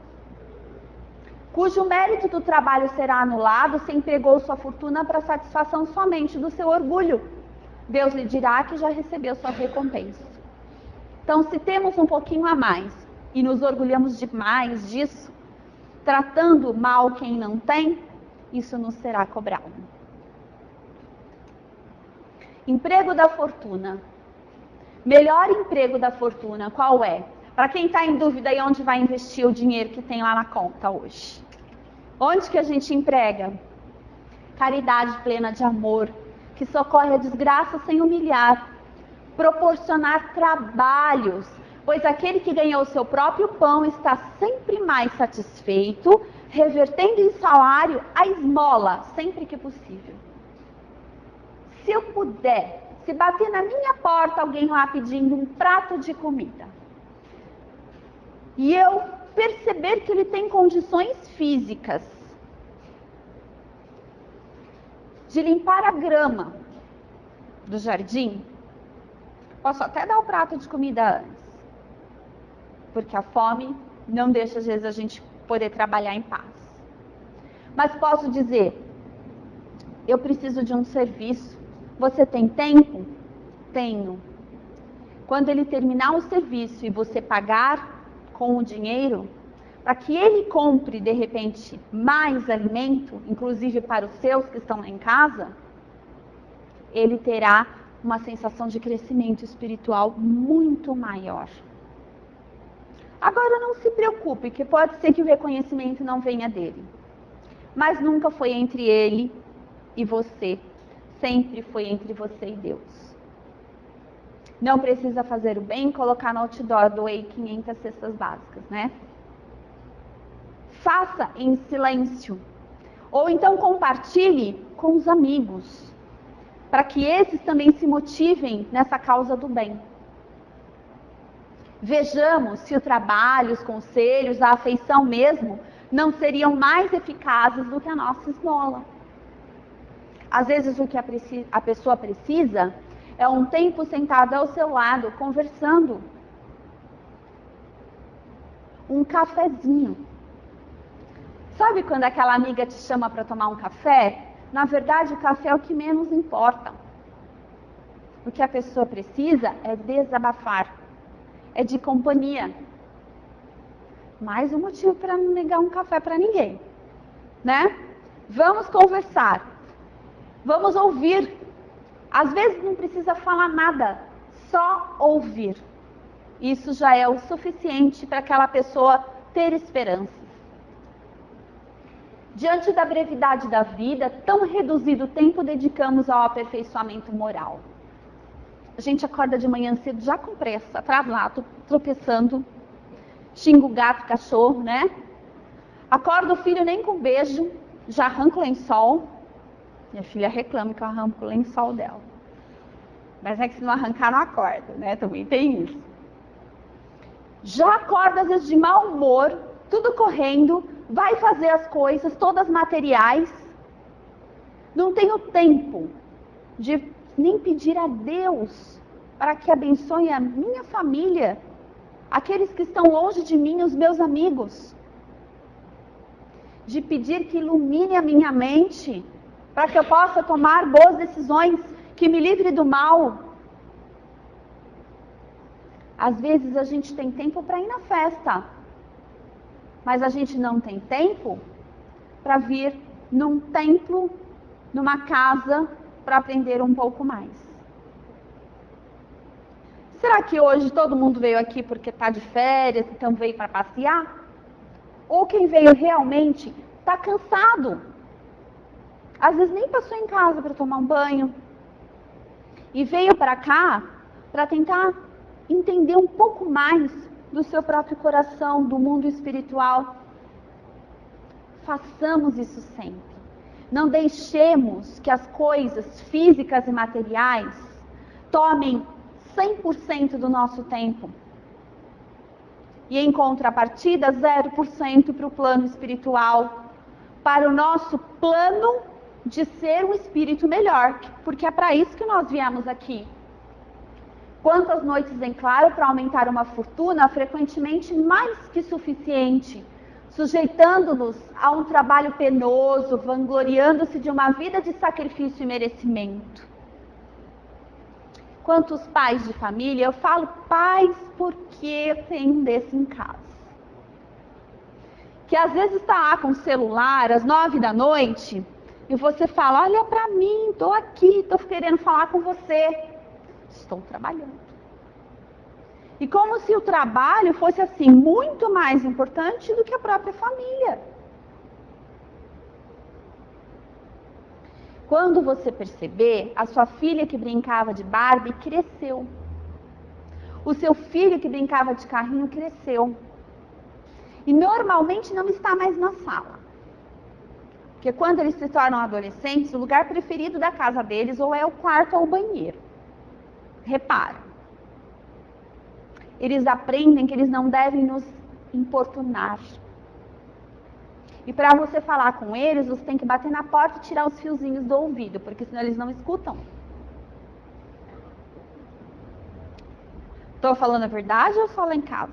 Cujo mérito do trabalho será anulado se empregou sua fortuna para satisfação somente do seu orgulho. Deus lhe dirá que já recebeu sua recompensa. Então, se temos um pouquinho a mais e nos orgulhamos demais disso, tratando mal quem não tem, isso nos será cobrado. Emprego da fortuna. Melhor emprego da fortuna, qual é? Para quem está em dúvida aí onde vai investir o dinheiro que tem lá na conta hoje. Onde que a gente emprega? Caridade plena de amor, que socorre a desgraça sem humilhar. Proporcionar trabalhos, pois aquele que ganhou o seu próprio pão está sempre mais satisfeito, revertendo em salário a esmola, sempre que possível. Se eu puder, se bater na minha porta alguém lá pedindo um prato de comida, e eu perceber que ele tem condições físicas de limpar a grama do jardim, posso até dar o prato de comida antes, porque a fome não deixa às vezes a gente poder trabalhar em paz. Mas posso dizer, eu preciso de um serviço. Você tem tempo? Tenho. Quando ele terminar o serviço e você pagar com o dinheiro, para que ele compre de repente mais alimento, inclusive para os seus que estão lá em casa, ele terá uma sensação de crescimento espiritual muito maior. Agora não se preocupe, que pode ser que o reconhecimento não venha dele. Mas nunca foi entre ele e você. Sempre foi entre você e Deus. Não precisa fazer o bem e colocar no outdoor, doei 500 cestas básicas, né? Faça em silêncio. Ou então compartilhe com os amigos, para que esses também se motivem nessa causa do bem. Vejamos se o trabalho, os conselhos, a afeição mesmo, não seriam mais eficazes do que a nossa esmola. Às vezes o que a pessoa precisa é um tempo sentada ao seu lado, conversando. Um cafezinho. Sabe quando aquela amiga te chama para tomar um café? Na verdade, o café é o que menos importa. O que a pessoa precisa é desabafar. É de companhia. Mais um motivo para não negar um café para ninguém, né? Vamos conversar. Vamos ouvir. Às vezes não precisa falar nada, só ouvir. Isso já é o suficiente para aquela pessoa ter esperança. Diante da brevidade da vida, tão reduzido tempo dedicamos ao aperfeiçoamento moral. A gente acorda de manhã cedo já com pressa, para lá, tropeçando, xinga o gato, o cachorro, né? Acorda o filho nem com beijo, já arranca o lençol. Minha filha reclama que eu arranco o lençol dela. Mas é que se não arrancar, não acorda, né? Também tem isso. Já acorda às vezes de mau humor, tudo correndo, vai fazer as coisas, todas materiais. Não tenho tempo de nem pedir a Deus para que abençoe a minha família, aqueles que estão longe de mim, os meus amigos. De pedir que ilumine a minha mente, para que eu possa tomar boas decisões, que me livre do mal. Às vezes a gente tem tempo para ir na festa, mas a gente não tem tempo para vir num templo numa casa para aprender um pouco mais. Será que hoje todo mundo veio aqui porque está de férias, então veio para passear? Ou quem veio realmente está cansado? Às vezes nem passou em casa para tomar um banho. E veio para cá para tentar entender um pouco mais do seu próprio coração, do mundo espiritual. Façamos isso sempre. Não deixemos que as coisas físicas e materiais tomem 100% do nosso tempo. E em contrapartida, 0% para o plano espiritual, para o nosso plano de ser um espírito melhor, porque é para isso que nós viemos aqui. Quantas noites em claro para aumentar uma fortuna, frequentemente mais que suficiente, sujeitando-nos a um trabalho penoso, vangloriando-se de uma vida de sacrifício e merecimento. Quantos pais de família, eu falo pais porque eu tenho um desse em casa, que às vezes está lá com o celular às 9 da noite e você fala, olha para mim, estou aqui, estou querendo falar com você. Estou trabalhando. E como se o trabalho fosse assim muito mais importante do que a própria família. Quando você perceber, a sua filha que brincava de Barbie cresceu. O seu filho que brincava de carrinho cresceu. E normalmente não está mais na sala. Porque quando eles se tornam adolescentes, o lugar preferido da casa deles ou é o quarto ou o banheiro. Repara. Eles aprendem que eles não devem nos importunar. E para você falar com eles, você tem que bater na porta e tirar os fiozinhos do ouvido, porque senão eles não escutam. Estou falando a verdade ou só lá em casa?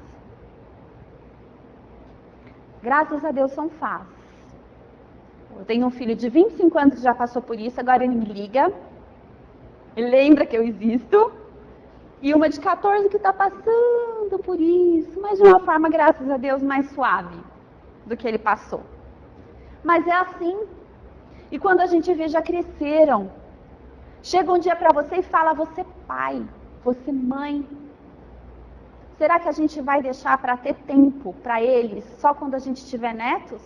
Graças a Deus são fáceis. Eu tenho um filho de 25 anos que já passou por isso, agora ele me liga. Ele lembra que eu existo. E uma de 14 que está passando por isso, mas de uma forma, graças a Deus, mais suave do que ele passou. Mas é assim. E quando a gente vê, já cresceram. Chega um dia para você e fala, você pai, você mãe. Será que a gente vai deixar para ter tempo para eles só quando a gente tiver netos?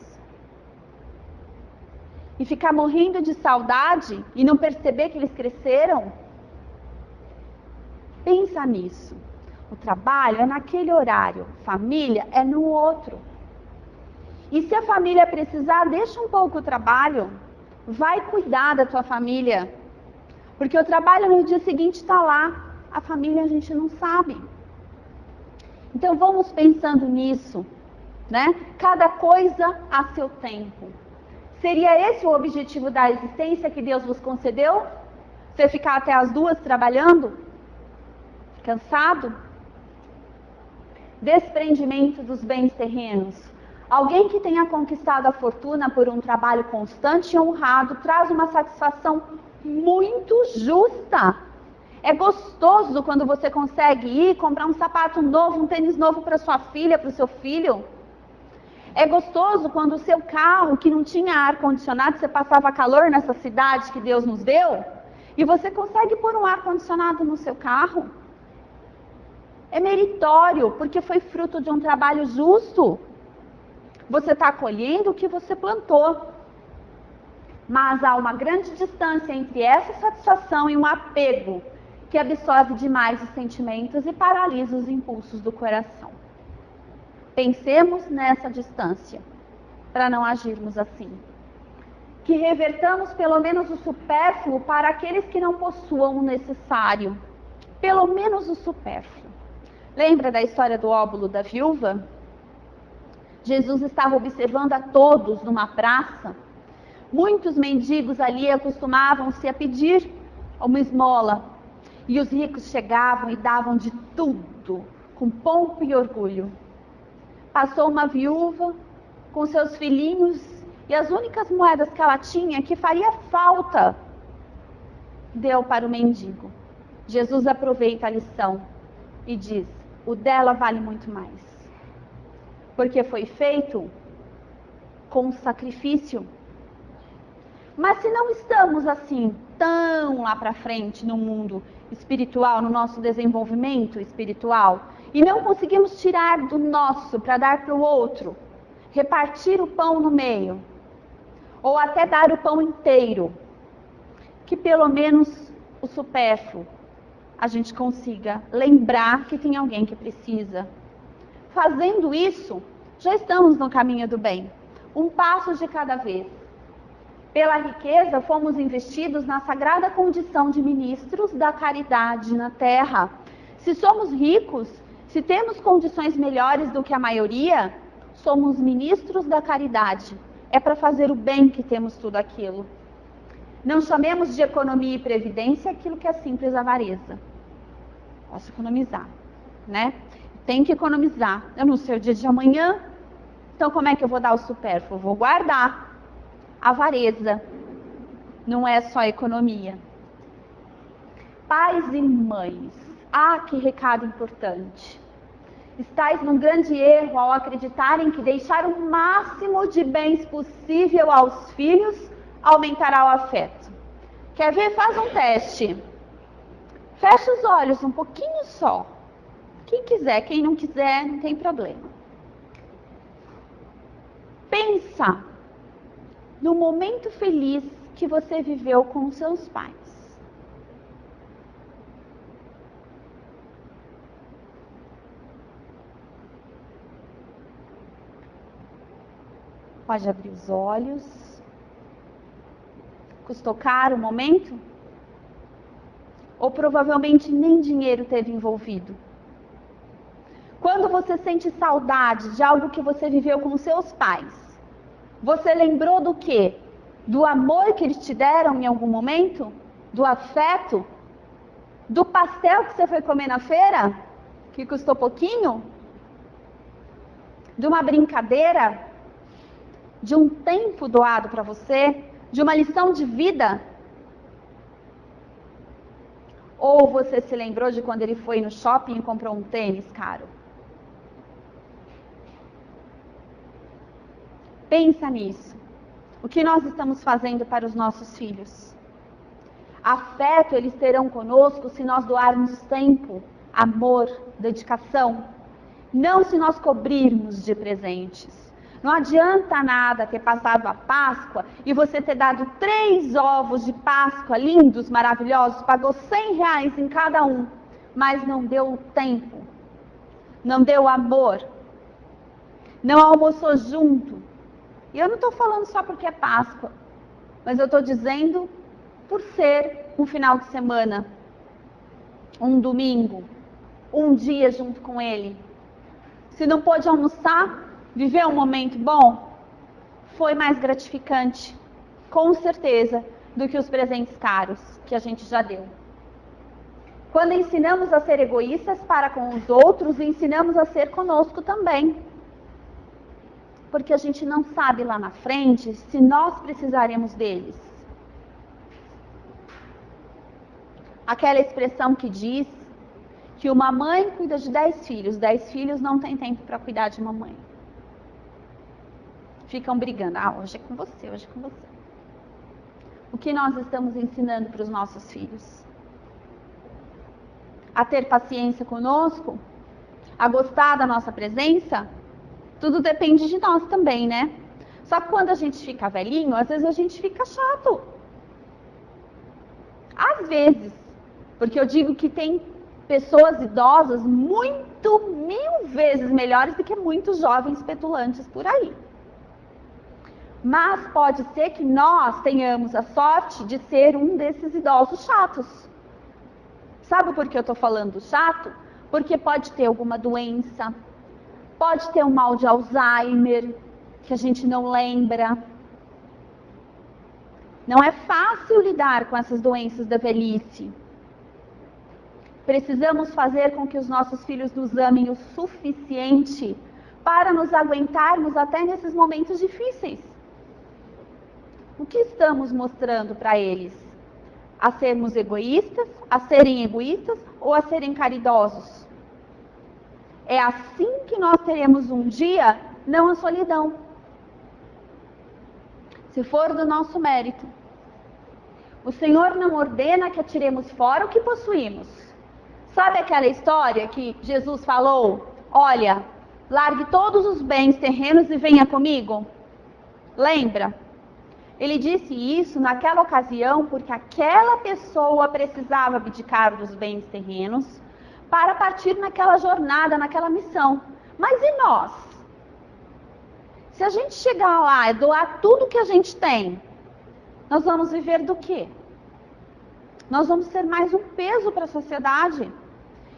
E ficar morrendo de saudade e não perceber que eles cresceram? Pensa nisso. O trabalho é naquele horário, família é no outro. E se a família precisar, deixa um pouco o trabalho. Vai cuidar da tua família. Porque o trabalho no dia seguinte está lá. A família a gente não sabe. Então vamos pensando nisso, né? Cada coisa a seu tempo. Seria esse o objetivo da existência que Deus vos concedeu? Você ficar até as 2 trabalhando? Cansado? Desprendimento dos bens terrenos. Alguém que tenha conquistado a fortuna por um trabalho constante e honrado traz uma satisfação muito justa. É gostoso quando você consegue ir comprar um sapato novo, um tênis novo para sua filha, para o seu filho. É gostoso quando o seu carro, que não tinha ar-condicionado, você passava calor nessa cidade que Deus nos deu, e você consegue pôr um ar-condicionado no seu carro. É meritório, porque foi fruto de um trabalho justo. Você está colhendo o que você plantou. Mas há uma grande distância entre essa satisfação e um apego que absorve demais os sentimentos e paralisa os impulsos do coração. Pensemos nessa distância, para não agirmos assim. Que revertamos pelo menos o supérfluo para aqueles que não possuam o necessário. Pelo menos o supérfluo. Lembra da história do óbolo da viúva? Jesus estava observando a todos numa praça. Muitos mendigos ali acostumavam-se a pedir uma esmola. E os ricos chegavam e davam de tudo, com pompa e orgulho. Passou uma viúva com seus filhinhos e as únicas moedas que ela tinha, que faria falta, deu para o mendigo. Jesus aproveita a lição e diz, o dela vale muito mais. Porque foi feito com sacrifício. Mas se não estamos assim tão lá para frente no mundo espiritual, no nosso desenvolvimento espiritual, e não conseguimos tirar do nosso para dar para o outro, repartir o pão no meio, ou até dar o pão inteiro, que pelo menos o supérfluo a gente consiga lembrar que tem alguém que precisa. Fazendo isso, já estamos no caminho do bem, um passo de cada vez. Pela riqueza, fomos investidos na sagrada condição de ministros da caridade na terra. Se somos ricos, se temos condições melhores do que a maioria, somos ministros da caridade. É para fazer o bem que temos tudo aquilo. Não chamemos de economia e previdência aquilo que é simples avareza. Posso economizar, né? Tem que economizar. Eu não sei o dia de amanhã, então como é que eu vou dar o supérfluo? Vou guardar. Avareza não é só economia. Pais e mães, que recado importante. Estais num grande erro ao acreditarem que deixar o máximo de bens possível aos filhos aumentará o afeto. Quer ver? Faz um teste. Fecha os olhos um pouquinho só. Quem quiser, quem não quiser, não tem problema. Pensa no momento feliz que você viveu com seus pais. Pode abrir os olhos. Custou caro o momento? Ou provavelmente nem dinheiro teve envolvido? Quando você sente saudade de algo que você viveu com seus pais, você lembrou do quê? Do amor que eles te deram em algum momento? Do afeto? Do pastel que você foi comer na feira? Que custou pouquinho? De uma brincadeira? De um tempo doado para você? De uma lição de vida? Ou você se lembrou de quando ele foi no shopping e comprou um tênis caro? Pensa nisso. O que nós estamos fazendo para os nossos filhos? Afeto eles terão conosco se nós doarmos tempo, amor, dedicação. Não se nós cobrirmos de presentes. Não adianta nada ter passado a Páscoa e você ter dado 3 ovos de Páscoa lindos, maravilhosos, pagou R$100 em cada um, mas não deu o tempo, não deu o amor, não almoçou junto. E eu não estou falando só porque é Páscoa, mas eu estou dizendo por ser um final de semana, um domingo, um dia junto com ele. Se não pôde almoçar, viver um momento bom, foi mais gratificante, com certeza, do que os presentes caros que a gente já deu. Quando ensinamos a ser egoístas para com os outros, ensinamos a ser conosco também. Porque a gente não sabe lá na frente se nós precisaremos deles. Aquela expressão que diz que uma mãe cuida de 10 filhos, 10 filhos não tem tempo para cuidar de uma mãe. Ficam brigando, hoje é com você, hoje é com você. O que nós estamos ensinando para os nossos filhos? A ter paciência conosco? A gostar da nossa presença? Tudo depende de nós também, né? Só que quando a gente fica velhinho, às vezes a gente fica chato. Às vezes. Porque eu digo que tem pessoas idosas muito, 1000 vezes melhores do que muitos jovens petulantes por aí. Mas pode ser que nós tenhamos a sorte de ser um desses idosos chatos. Sabe por que eu estou falando chato? Porque pode ter alguma doença, pode ter um mal de Alzheimer, que a gente não lembra. Não é fácil lidar com essas doenças da velhice. Precisamos fazer com que os nossos filhos nos amem o suficiente para nos aguentarmos até nesses momentos difíceis. O que estamos mostrando para eles? A sermos egoístas, a serem egoístas ou a serem caridosos? É assim que nós teremos um dia, não a solidão. Se for do nosso mérito, O Senhor não ordena que atiremos fora o que possuímos. Sabe aquela história que Jesus falou? Olha, largue todos os bens terrenos e venha comigo. Lembra? Ele disse isso naquela ocasião porque aquela pessoa precisava abdicar dos bens terrenos para partir naquela jornada, naquela missão. Mas e nós? Se a gente chegar lá e doar tudo que a gente tem, nós vamos viver do quê? Nós vamos ser mais um peso para a sociedade.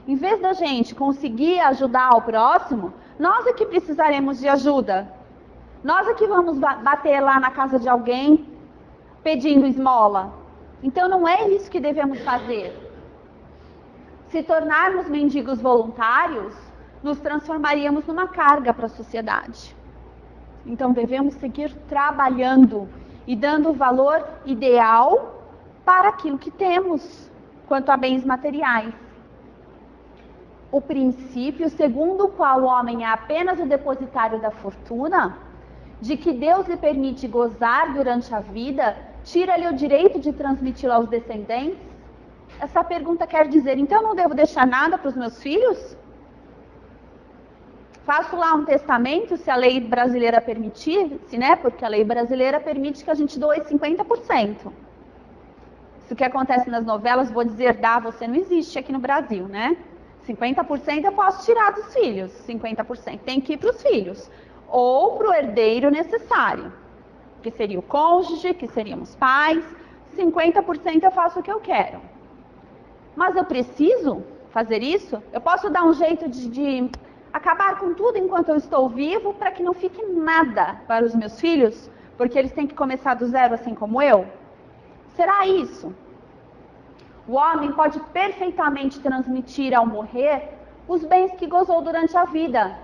Em vez da gente conseguir ajudar o próximo, nós é que precisaremos de ajuda. Nós é que vamos bater lá na casa de alguém pedindo esmola. Então não é isso que devemos fazer. Se tornarmos mendigos voluntários, nos transformaríamos numa carga para a sociedade. Então devemos seguir trabalhando e dando o valor ideal para aquilo que temos, quanto a bens materiais. O princípio segundo o qual o homem é apenas o depositário da fortuna, de que Deus lhe permite gozar durante a vida, tira-lhe o direito de transmiti-lo aos descendentes? Essa pergunta quer dizer, então eu não devo deixar nada para os meus filhos? Faço lá um testamento, se a lei brasileira permitisse, né? Porque a lei brasileira permite que a gente doe 50%. Isso que acontece nas novelas, vou dizer, você não existe aqui no Brasil, né? 50% eu posso tirar dos filhos, 50% tem que ir para os filhos. Ou para o herdeiro necessário, que seria o cônjuge, que seriam os pais. 50% eu faço o que eu quero. Mas eu preciso fazer isso? Eu posso dar um jeito de acabar com tudo enquanto eu estou vivo, para que não fique nada para os meus filhos, porque eles têm que começar do zero assim como eu? Será isso? O homem pode perfeitamente transmitir ao morrer os bens que gozou durante a vida,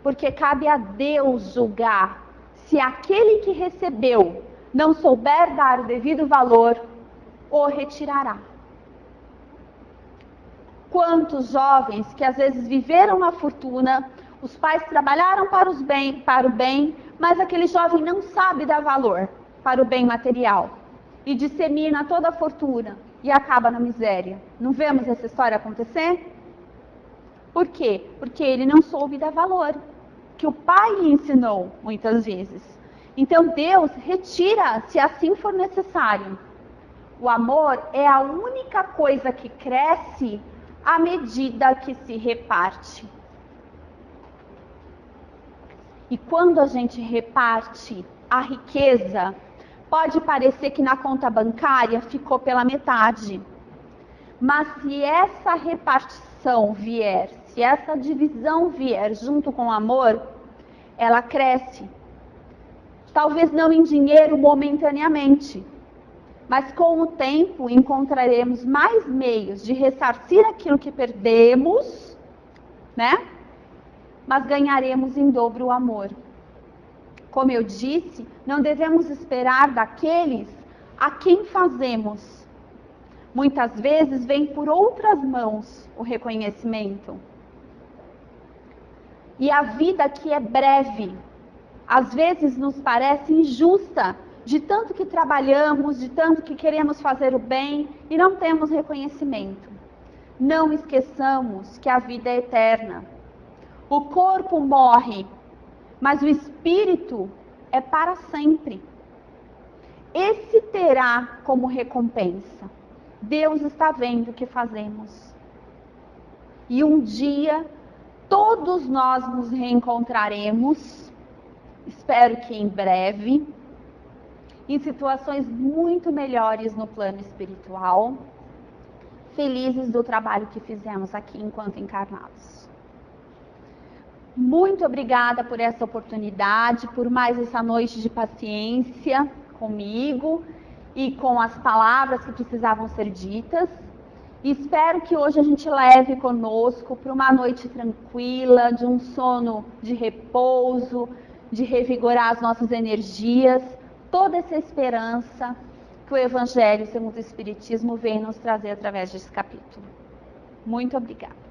porque cabe a Deus julgar se aquele que recebeu não souber dar o devido valor, o retirará. Quantos jovens que às vezes viveram na fortuna, os pais trabalharam para o bem, mas aquele jovem não sabe dar valor para o bem material e dissemina toda a fortuna e acaba na miséria. Não vemos essa história acontecer? Por quê? Porque ele não soube dar valor, que o pai lhe ensinou muitas vezes. Então Deus retira, se assim for necessário. O amor é a única coisa que cresce à medida que se reparte. E quando a gente reparte a riqueza, pode parecer que na conta bancária ficou pela metade. Mas se essa repartição vier, se essa divisão vier junto com o amor, ela cresce. Talvez não em dinheiro momentaneamente, mas com o tempo encontraremos mais meios de ressarcir aquilo que perdemos, né? Mas ganharemos em dobro o amor. Como eu disse, não devemos esperar daqueles a quem fazemos. Muitas vezes vem por outras mãos o reconhecimento. E a vida que é breve, às vezes nos parece injusta, de tanto que trabalhamos, de tanto que queremos fazer o bem e não temos reconhecimento. Não esqueçamos que a vida é eterna. O corpo morre, mas o espírito é para sempre. Esse terá como recompensa. Deus está vendo o que fazemos. E um dia, todos nós nos reencontraremos, espero que em breve, em situações muito melhores no plano espiritual, felizes do trabalho que fizemos aqui enquanto encarnados. Muito obrigada por essa oportunidade, por mais essa noite de paciência comigo e com as palavras que precisavam ser ditas. E espero que hoje a gente leve conosco para uma noite tranquila, de um sono de repouso, de revigorar as nossas energias, toda essa esperança que o Evangelho segundo o Espiritismo vem nos trazer através desse capítulo. Muito obrigada.